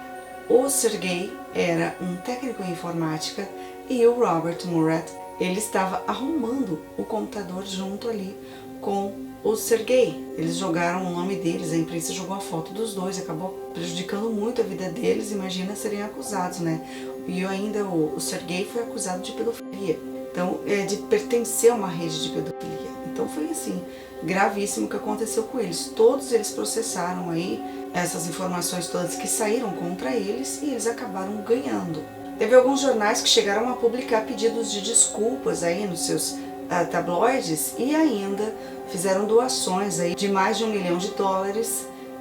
S2: o Sergei era um técnico em informática e o Robert Murat, ele estava arrumando o computador junto ali com o Sergei. Eles jogaram o nome deles, a imprensa jogou a foto dos dois, acabou prejudicando muito a vida deles, imagina serem acusados, né? E ainda o Sergei foi acusado de pedofilia. Então, de pertencer a uma rede de pedofilia. Então foi assim, gravíssimo o que aconteceu com eles. Todos eles processaram aí essas informações todas que saíram contra eles e eles acabaram ganhando. Teve alguns jornais que chegaram a publicar pedidos de desculpas aí nos seus tabloides e ainda fizeram doações aí de mais de $1 milhão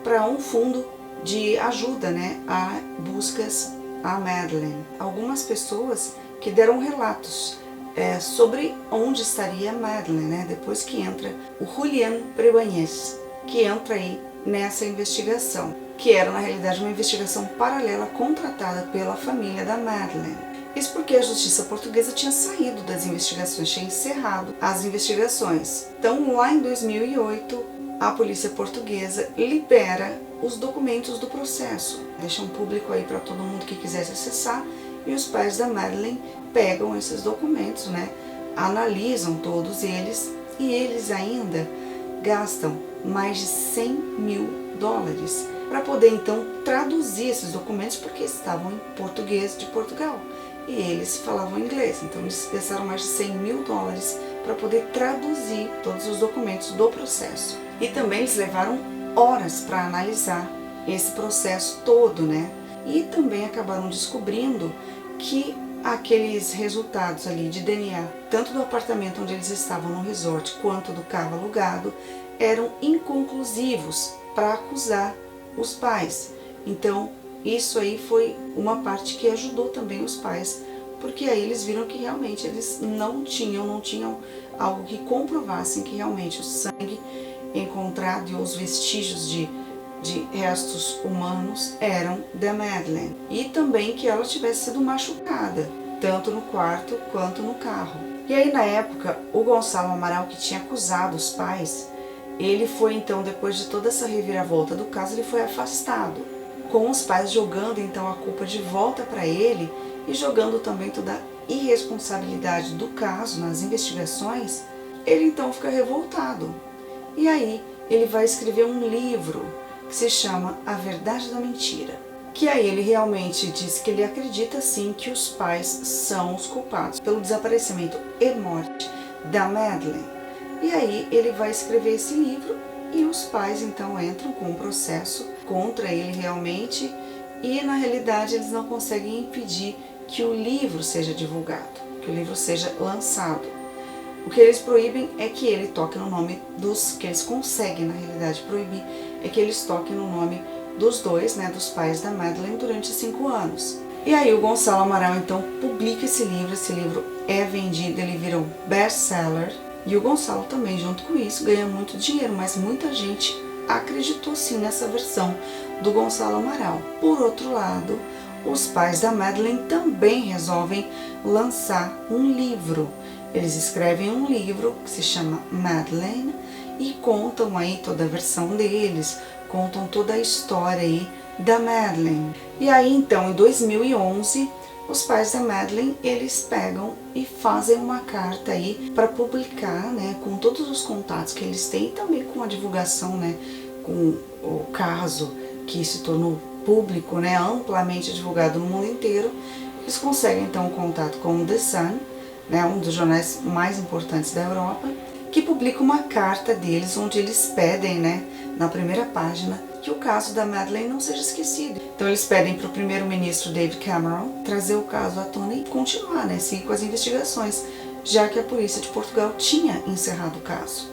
S2: para um fundo de ajuda, né, a buscas a Madeleine. Algumas pessoas que deram relatos sobre onde estaria a Madeleine, né, depois que entra o Julián Pribáñez que entra aí nessa investigação, que era na realidade uma investigação paralela contratada pela família da Madeleine. Isso porque a justiça portuguesa tinha saído das investigações, tinha encerrado as investigações. Então, lá em 2008, a polícia portuguesa libera os documentos do processo, deixam público aí para todo mundo que quisesse acessar, e os pais da Madeleine pegam esses documentos, né, analisam todos eles, e eles ainda gastam mais de 100 mil dólares para poder então traduzir esses documentos, porque estavam em português de Portugal e eles falavam inglês, então eles gastaram mais de 100 mil dólares para poder traduzir todos os documentos do processo. E também eles levaram horas para analisar esse processo todo, né? E também acabaram descobrindo que aqueles resultados ali de DNA, tanto do apartamento onde eles estavam no resort, quanto do carro alugado, eram inconclusivos para acusar os pais. Então, isso aí foi uma parte que ajudou também os pais, porque aí eles viram que realmente eles não tinham algo que comprovassem que realmente o sangue encontrado e os vestígios de restos humanos eram da Madeleine. E também que ela tivesse sido machucada, tanto no quarto quanto no carro. E aí na época, o Gonçalo Amaral, que tinha acusado os pais, ele foi então, depois de toda essa reviravolta do caso, ele foi afastado, com os pais jogando então a culpa de volta para ele e jogando também toda a irresponsabilidade do caso nas investigações. Ele então fica revoltado. E aí ele vai escrever um livro que se chama A Verdade da Mentira, que aí ele realmente diz que ele acredita sim que os pais são os culpados pelo desaparecimento e morte da Madeleine. E aí ele vai escrever esse livro e os pais então entram com um processo contra ele realmente, e na realidade eles não conseguem impedir que o livro seja divulgado, que o livro seja lançado. O que eles proíbem é que ele toque no nome dos, que eles conseguem na realidade proibir, é que eles toquem no nome dos dois, né, dos pais da Madeleine durante 5 anos. E aí o Gonçalo Amaral então publica esse livro é vendido, ele vira um best-seller, e o Gonçalo também junto com isso ganha muito dinheiro, mas muita gente acreditou sim nessa versão do Gonçalo Amaral. Por outro lado, os pais da Madeleine também resolvem lançar um livro. Eles escrevem um livro que se chama Madeleine e contam aí toda a versão deles, contam toda a história aí da Madeleine. E aí então, em 2011, os pais da Madeleine, eles pegam e fazem uma carta aí para publicar, né, com todos os contatos que eles têm e também com a divulgação, né, com o caso que se tornou público, né, amplamente divulgado no mundo inteiro. Eles conseguem então um contato com o The Sun, né, um dos jornais mais importantes da Europa, que publica uma carta deles onde eles pedem, né, na primeira página, que o caso da Madeleine não seja esquecido. Então eles pedem para o primeiro-ministro David Cameron trazer o caso à tona e continuar, né, seguir com as investigações, já que a polícia de Portugal tinha encerrado o caso.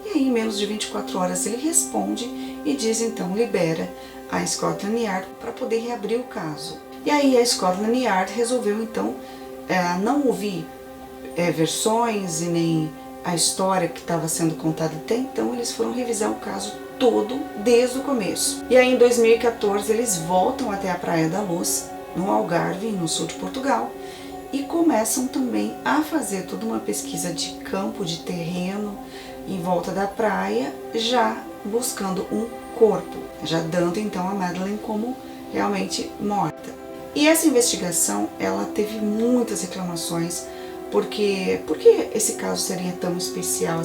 S2: E aí, em menos de 24 horas, ele responde e diz então, libera a Scotland Yard para poder reabrir o caso. E aí a Scotland Yard resolveu então não ouvir versões e nem a história que estava sendo contada até então. Eles foram revisar o caso todo desde o começo. E aí em 2014 eles voltam até a Praia da Luz, no Algarve, no sul de Portugal, e começam também a fazer toda uma pesquisa de campo, de terreno em volta da praia, já buscando um corpo, já dando então a Madeleine como realmente morta. E essa investigação, ela teve muitas reclamações, porque esse caso seria tão especial,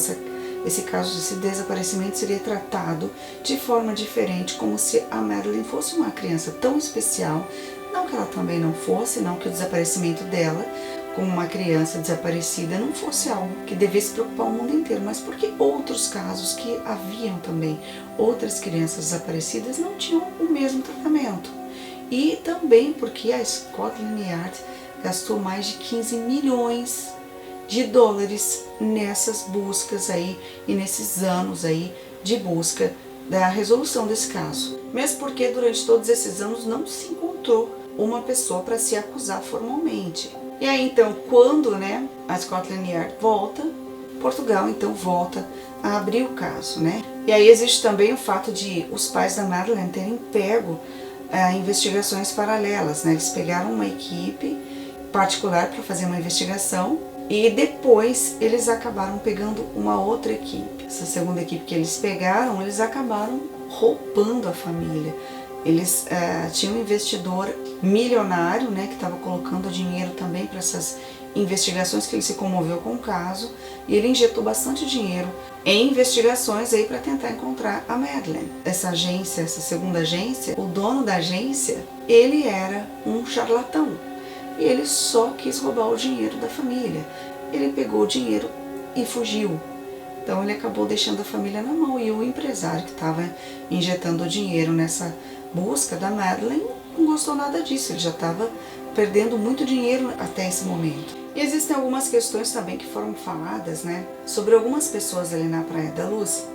S2: esse caso desse desaparecimento seria tratado de forma diferente, como se a Madeleine fosse uma criança tão especial. Não que ela também não fosse, não que o desaparecimento dela, como uma criança desaparecida, não fosse algo que devesse preocupar o mundo inteiro, mas porque outros casos que haviam também, outras crianças desaparecidas, não tinham o mesmo tratamento. E também porque a Scotland Yard gastou mais de 15 milhões de dólares nessas buscas aí e nesses anos aí de busca da resolução desse caso. Mesmo porque durante todos esses anos não se encontrou uma pessoa para se acusar formalmente. E aí então, quando, né, a Scotland Yard volta, Portugal então volta a abrir o caso, né? E aí existe também o fato de os pais da Madeleine terem pego investigações paralelas, né? Eles pegaram uma equipe particular para fazer uma investigação e depois eles acabaram pegando uma outra equipe. Essa segunda equipe que eles pegaram, eles acabaram roubando a família. Eles tinham um investidor milionário, né, que estava colocando dinheiro também para essas investigações, que ele se comoveu com o caso, e ele injetou bastante dinheiro em investigações aí para tentar encontrar a Madeleine. Essa agência, essa segunda agência, o dono da agência, ele era um charlatão e ele só quis roubar o dinheiro da família. Ele pegou o dinheiro e fugiu. Então ele acabou deixando a família na mão, e o empresário que estava injetando o dinheiro nessa busca da Madeleine não gostou nada disso, ele já estava perdendo muito dinheiro até esse momento. E existem algumas questões também que foram faladas, né, sobre algumas pessoas ali na Praia da Luz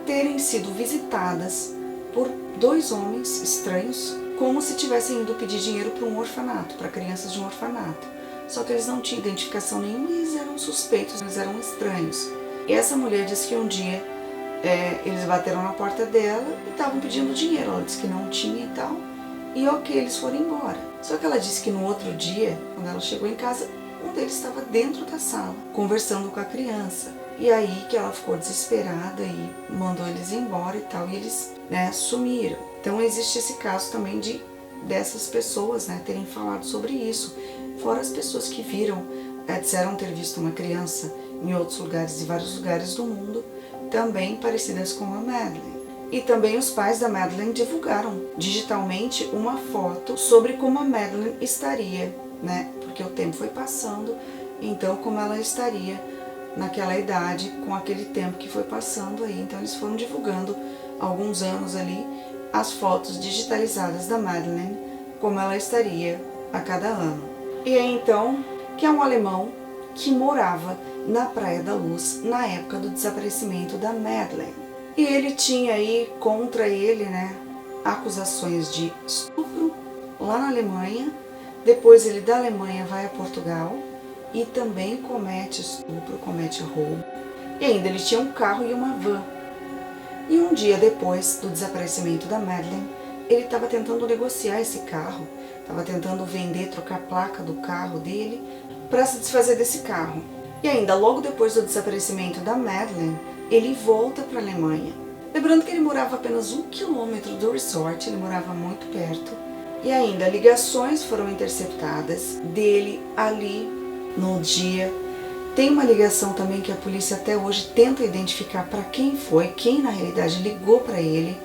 S2: terem sido visitadas por 2 homens estranhos, como se tivessem ido pedir dinheiro para um orfanato, para crianças de um orfanato. Só que eles não tinham identificação nenhuma e eles eram suspeitos, eles eram estranhos. E essa mulher disse que um dia eles bateram na porta dela e estavam pedindo dinheiro. Ela disse que não tinha e tal, e ok, eles foram embora. Só que ela disse que no outro dia, quando ela chegou em casa, um deles estava dentro da sala, conversando com a criança. E aí que ela ficou desesperada e mandou eles embora e tal, e eles, né, sumiram. Então existe esse caso também dessas pessoas, né, terem falado sobre isso. Fora as pessoas que viram, disseram ter visto uma criança em outros lugares, em vários lugares do mundo, também parecidas com a Madeleine. E também os pais da Madeleine divulgaram digitalmente uma foto sobre como a Madeleine estaria, né? Porque o tempo foi passando, então como ela estaria naquela idade, com aquele tempo que foi passando aí. Então eles foram divulgando há alguns anos ali as fotos digitalizadas da Madeleine, como ela estaria a cada ano. E aí então, que é um alemão que morava na Praia da Luz na época do desaparecimento da Madeleine. E ele tinha aí contra ele, né, acusações de estupro lá na Alemanha. Depois ele da Alemanha vai a Portugal e também comete estupro, comete roubo. E ainda ele tinha um carro e uma van. E um dia depois do desaparecimento da Madeleine, ele estava tentando negociar esse carro, estava tentando vender, trocar a placa do carro dele para se desfazer desse carro. E ainda logo depois do desaparecimento da Madeleine, ele volta para a Alemanha. Lembrando que ele morava apenas 1 quilômetro do resort, ele morava muito perto. E ainda ligações foram interceptadas dele ali no dia. Tem uma ligação também que a polícia até hoje tenta identificar para quem foi, quem na realidade ligou para ele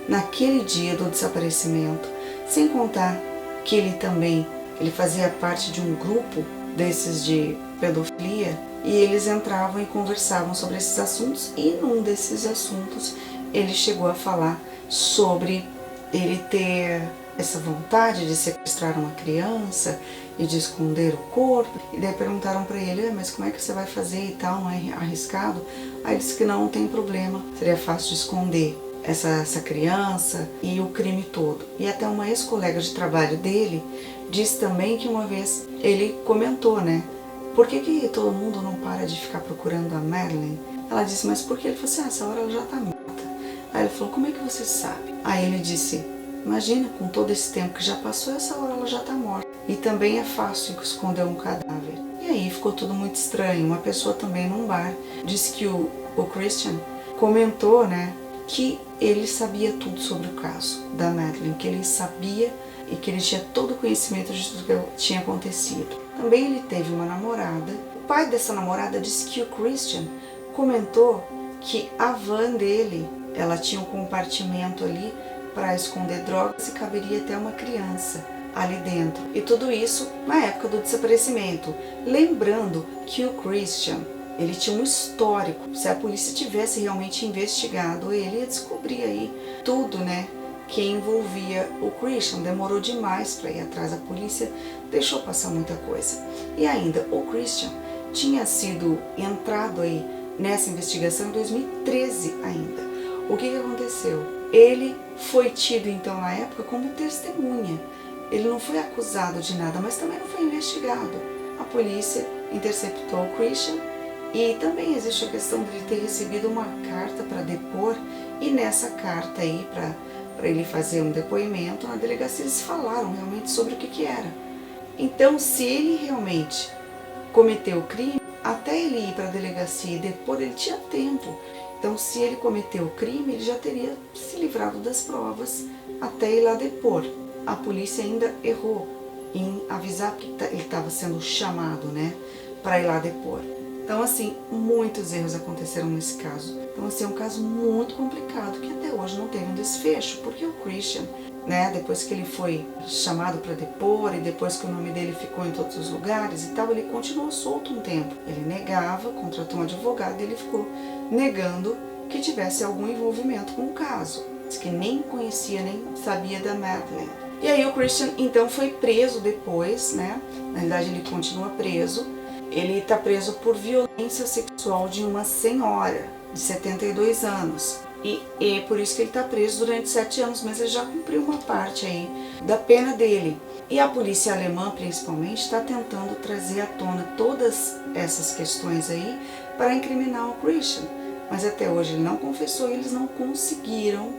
S2: naquele dia do desaparecimento. Sem contar que ele fazia parte de um grupo desses de pedofilia, e eles entravam e conversavam sobre esses assuntos, e num desses assuntos ele chegou a falar sobre ele ter essa vontade de sequestrar uma criança e de esconder o corpo. E daí perguntaram para ele, mas como é que você vai fazer e tal, não é arriscado? Aí ele disse que não tem problema, seria fácil de esconder essa criança e o crime todo. E até uma ex-colega de trabalho dele disse também que uma vez ele comentou, né, por que todo mundo não para de ficar procurando a Madeleine? Ela disse, mas por que? Ele falou assim, essa hora ela já tá morta. Aí ele falou, como é que você sabe? Aí ele disse, imagina, com todo esse tempo que já passou, essa hora ela já tá morta. E também é fácil esconder um cadáver. E aí ficou tudo muito estranho. Uma pessoa também num bar disse que o Christian comentou, né, que ele sabia tudo sobre o caso da Madeleine, que ele sabia e que ele tinha todo o conhecimento de tudo que tinha acontecido. Também ele teve uma namorada. O pai dessa namorada disse que o Christian comentou que a van dele, ela tinha um compartimento ali para esconder drogas e caberia até uma criança ali dentro. E tudo isso na época do desaparecimento. Lembrando que o Christian, ele tinha um histórico. Se a polícia tivesse realmente investigado ele, ia descobrir aí tudo, né, que envolvia o Christian. Demorou demais para ir atrás. A polícia deixou passar muita coisa. E ainda, o Christian tinha sido entrado aí nessa investigação em 2013 ainda. O que aconteceu? Ele foi tido então na época como testemunha. Ele não foi acusado de nada, mas também não foi investigado. A polícia interceptou o Christian E também existe a questão de ele ter recebido uma carta para depor, e nessa carta aí, para ele fazer um depoimento, na delegacia eles falaram realmente sobre o que era. Então, se ele realmente cometeu o crime, até ele ir para a delegacia e depor, ele tinha tempo. Então, se ele cometeu o crime, ele já teria se livrado das provas até ir lá depor. A polícia ainda errou em avisar que ele estava sendo chamado, né, para ir lá depor. Então, assim, muitos erros aconteceram nesse caso. Então, assim, é um caso muito complicado que até hoje não teve um desfecho, porque o Christian, né, depois que ele foi chamado para depor e depois que o nome dele ficou em todos os lugares e tal, ele continuou solto um tempo. Ele negava, contratou um advogado e ele ficou negando que tivesse algum envolvimento com o caso. Diz que nem conhecia, nem sabia da Madeleine. E aí o Christian, então, foi preso depois, né, na verdade ele continua preso. Ele está preso por violência sexual de uma senhora de 72 anos. E por isso que ele está preso durante 7 anos, mas ele já cumpriu uma parte aí da pena dele. E a polícia alemã, principalmente, está tentando trazer à tona todas essas questões aí para incriminar o Christian. Mas até hoje ele não confessou e eles não conseguiram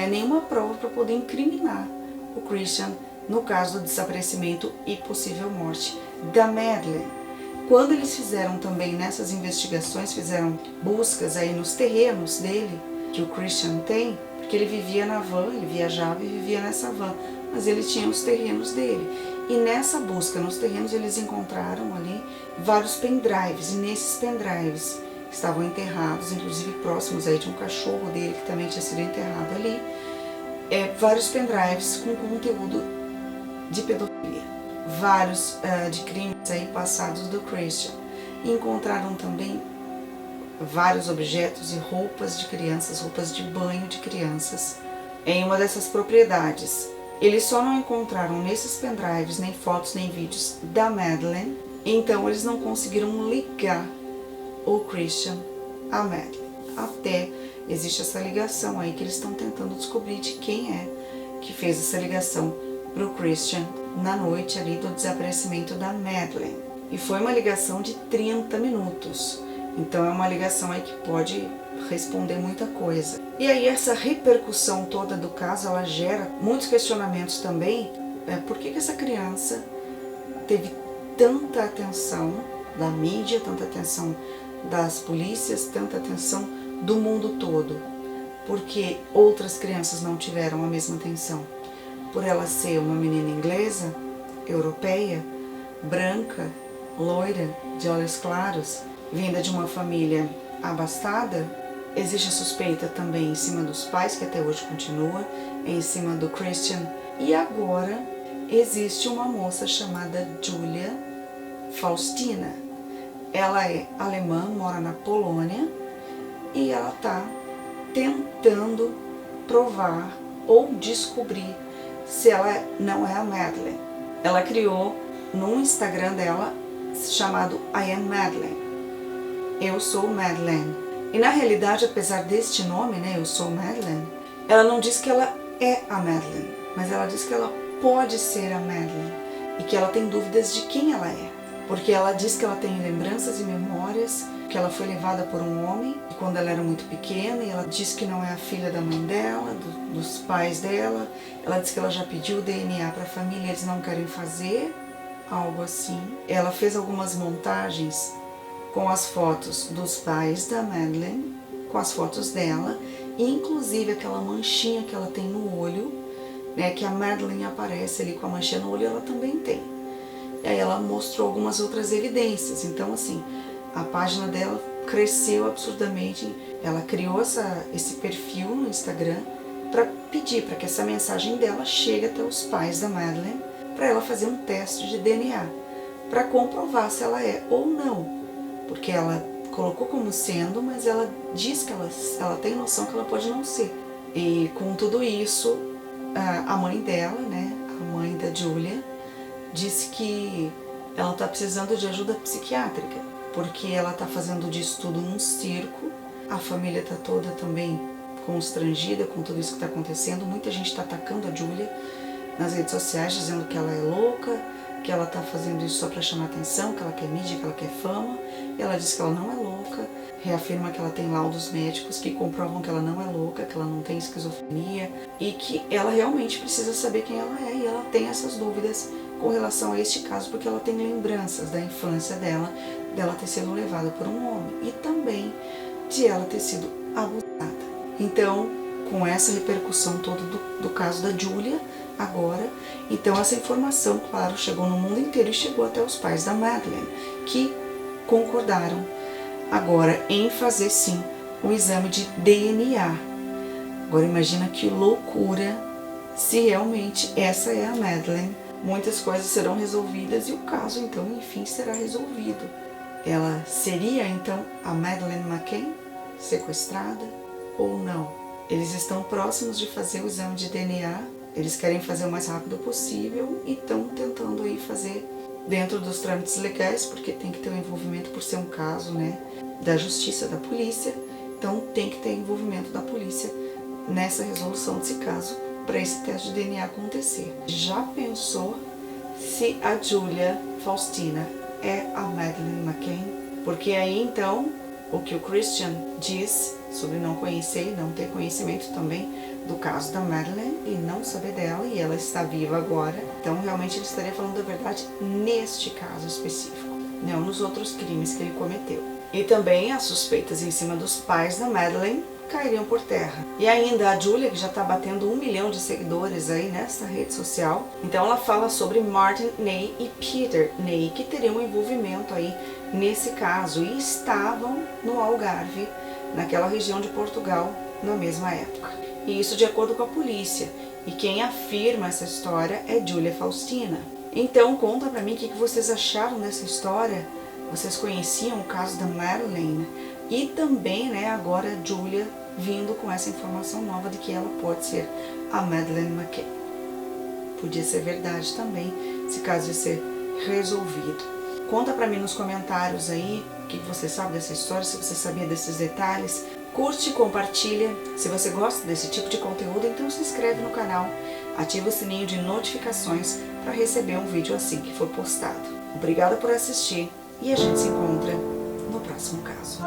S2: nenhuma prova para poder incriminar o Christian no caso do desaparecimento e possível morte da Madeleine. Quando eles fizeram também nessas investigações, fizeram buscas aí nos terrenos dele, que o Christian tem, porque ele vivia na van, ele viajava e vivia nessa van, mas ele tinha os terrenos dele. E nessa busca nos terrenos eles encontraram ali vários pendrives, e nesses pendrives estavam enterrados, inclusive próximos aí de um cachorro dele que também tinha sido enterrado ali, vários pendrives com conteúdo de pedofilia. Vários de crimes aí passados do Christian. E encontraram também vários objetos e roupas de crianças, roupas de banho de crianças, em uma dessas propriedades. Eles só não encontraram nesses pendrives nem fotos nem vídeos da Madeleine, então eles não conseguiram ligar o Christian à Madeleine. Até existe essa ligação aí que eles estão tentando descobrir de quem é que fez essa ligação para o Christian na noite ali do desaparecimento da Madeleine. E foi uma ligação de 30 minutos. Então é uma ligação aí que pode responder muita coisa. E aí essa repercussão toda do caso, ela gera muitos questionamentos também. Por que essa criança teve tanta atenção da mídia, tanta atenção das polícias, tanta atenção do mundo todo? Porque outras crianças não tiveram a mesma atenção? Por ela ser uma menina inglesa, europeia, branca, loira, de olhos claros, vinda de uma família abastada, existe a suspeita também em cima dos pais, que até hoje continua, em cima do Christian. E agora existe uma moça chamada Julia Faustina. Ela é alemã, mora na Polônia, e ela está tentando provar ou descobrir se ela não é a Madeleine. Ela criou no Instagram dela chamado I am Madeleine. Eu sou Madeleine. E na realidade, apesar deste nome, né, eu sou Madeleine, ela não diz que ela é a Madeleine, mas ela diz que ela pode ser a Madeleine e que ela tem dúvidas de quem ela é. Porque ela diz que ela tem lembranças e memórias, que ela foi levada por um homem quando ela era muito pequena, e ela diz que não é a filha da mãe dela, dos pais dela. Ela diz que ela já pediu o DNA para a família, eles não querem fazer, algo assim. Ela fez algumas montagens com as fotos dos pais da Madeleine, com as fotos dela, e inclusive aquela manchinha que ela tem no olho, né, que a Madeleine aparece ali com a manchinha no olho, ela também tem. E aí ela mostrou algumas outras evidências. Então, assim, a página dela cresceu absurdamente. Ela criou esse perfil no Instagram para pedir para que essa mensagem dela chegue até os pais da Madeleine, para ela fazer um teste de DNA, para comprovar se ela é ou não. Porque ela colocou como sendo, mas ela diz que ela tem noção que ela pode não ser. E com tudo isso, a mãe dela, né, a mãe da Julia, disse que ela está precisando de ajuda psiquiátrica, porque ela está fazendo disso tudo um circo. A família está toda também constrangida com tudo isso que está acontecendo. Muita gente está atacando a Julia nas redes sociais, dizendo que ela é louca, que ela tá fazendo isso só para chamar atenção, que ela quer mídia, que ela quer fama. E ela diz que ela não é louca, reafirma que ela tem laudos médicos que comprovam que ela não é louca, que ela não tem esquizofrenia e que ela realmente precisa saber quem ela é, e ela tem essas dúvidas com relação a este caso porque ela tem lembranças da infância dela ter sido levada por um homem e também de ela ter sido abusada. Então, com essa repercussão toda do caso da Julia agora, então essa informação, claro, chegou no mundo inteiro e chegou até os pais da Madeleine, que concordaram agora em fazer sim o exame de DNA. Agora imagina que loucura se realmente essa é a Madeleine. Muitas coisas serão resolvidas e o caso então enfim será resolvido. Ela seria então a Madeleine McCann sequestrada ou não? Eles estão próximos de fazer o exame de DNA, eles querem fazer o mais rápido possível e estão tentando aí fazer dentro dos trâmites legais, porque tem que ter um envolvimento por ser um caso, né, da justiça, da polícia, então tem que ter envolvimento da polícia nessa resolução desse caso para esse teste de DNA acontecer. Já pensou se a Julia Faustina é a Madeleine McCann? Porque aí então o que o Christian diz sobre não conhecer e não ter conhecimento também do caso da Madeleine e não saber dela, e ela está viva agora, então realmente ele estaria falando da verdade neste caso específico, não nos outros crimes que ele cometeu. E também as suspeitas em cima dos pais da Madeleine cairiam por terra. E ainda a Julia, que já está batendo 1 milhão de seguidores aí nessa rede social, então ela fala sobre Martin Ney e Peter Ney, que teriam um envolvimento aí nesse caso e estavam no Algarve, naquela região de Portugal, na mesma época. E isso de acordo com a polícia. E quem afirma essa história é Julia Faustina. Então conta pra mim o que vocês acharam dessa história. Vocês conheciam o caso da Madeleine? E também, né, agora a Julia vindo com essa informação nova de que ela pode ser a Madeleine McCann. Podia ser verdade também, se caso de ser resolvido. Conta pra mim nos comentários aí o que você sabe dessa história, se você sabia desses detalhes. Curte, compartilha. Se você gosta desse tipo de conteúdo, então se inscreve no canal. Ativa o sininho de notificações para receber um vídeo assim que for postado. Obrigada por assistir e a gente se encontra no próximo caso.